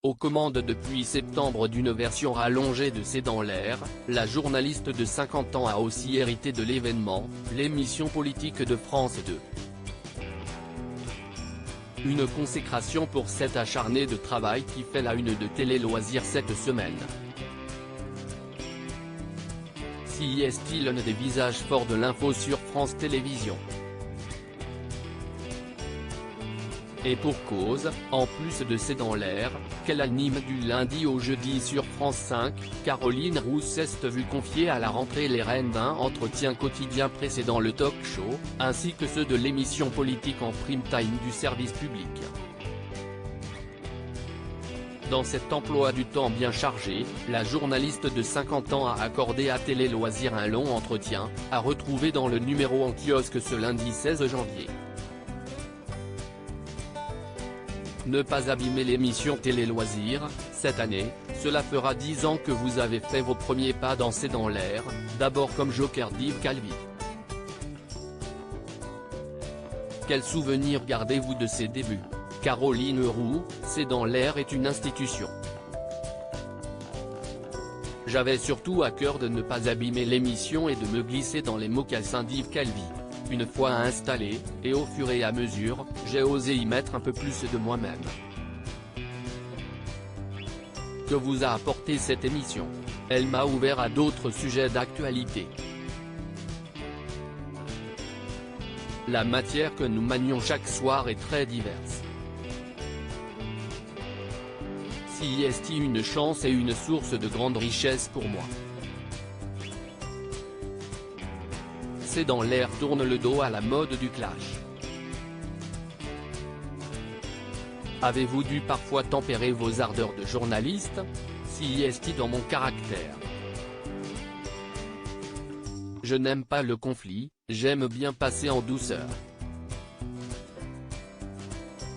Aux commandes depuis septembre d'une version rallongée de C'est dans l'air, la journaliste de 50 ans a aussi hérité de l'événement, l'émission politique de France 2. Une consécration pour cette acharnée de travail qui fait la une de Télé Loisirs cette semaine. Si est-il l'un des visages forts de l'info sur France Télévisions. Et pour cause, en plus de C'est dans l'air, qu'elle anime du lundi au jeudi sur France 5, Caroline Roux s'est vue confier à la rentrée les rênes d'un entretien quotidien précédant le talk-show, ainsi que ceux de l'émission politique en prime time du service public. Dans cet emploi du temps bien chargé, la journaliste de 50 ans a accordé à Télé Loisirs un long entretien, à retrouver dans le numéro en kiosque ce lundi 16 janvier. Ne pas abîmer l'émission Télé Loisirs, cette année, cela fera 10 ans que vous avez fait vos premiers pas dans C'est dans l'air, d'abord comme joker d'Yves Calvi. Quel souvenir gardez-vous de ses débuts? Caroline Roux, C'est dans l'air est une institution. J'avais surtout à cœur de ne pas abîmer l'émission et de me glisser dans les mocassins d'Yves Calvi. Une fois installé, et au fur et à mesure, j'ai osé y mettre un peu plus de moi-même. Que vous a apporté cette émission? Elle m'a ouvert à d'autres sujets d'actualité. La matière que nous manions chaque soir est très diverse. Si est une chance et une source de grande richesse pour moi. C'est dans l'air tourne le dos à la mode du clash. Avez-vous dû parfois tempérer vos ardeurs de journaliste? Si est dans mon caractère. Je n'aime pas le conflit, j'aime bien passer en douceur.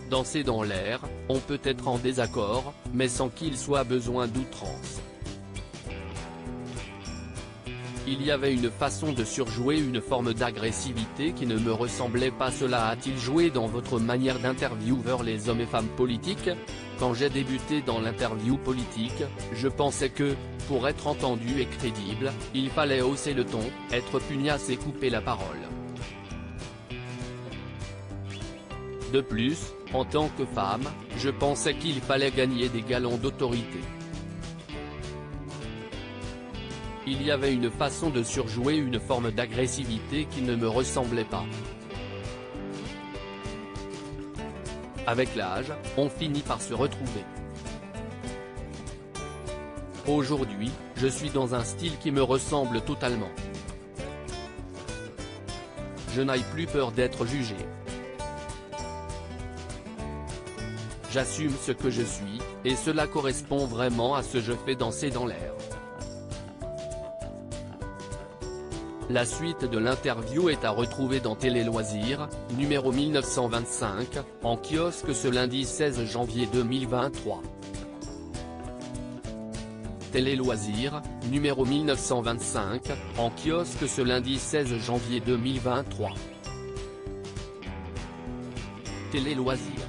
Dans C'est dans l'air, on peut être en désaccord, mais sans qu'il soit besoin d'outrance. Il y avait une façon de surjouer une forme d'agressivité qui ne me ressemblait pas. Cela a-t-il joué dans votre manière d'interviewer les hommes et femmes politiques? Quand j'ai débuté dans l'interview politique, je pensais que, pour être entendu et crédible, il fallait hausser le ton, être pugnace et couper la parole. De plus, en tant que femme, je pensais qu'il fallait gagner des galons d'autorité. Il y avait une façon de surjouer une forme d'agressivité qui ne me ressemblait pas. Avec l'âge, on finit par se retrouver. Aujourd'hui, je suis dans un style qui me ressemble totalement. Je n'ai plus peur d'être jugé. J'assume ce que je suis, et cela correspond vraiment à ce que je fais dans C'est dans l'air. La suite de l'interview est à retrouver dans Télé Loisirs, numéro 1925, en kiosque ce lundi 16 janvier 2023. Télé Loisirs, numéro 1925, en kiosque ce lundi 16 janvier 2023. Télé Loisirs.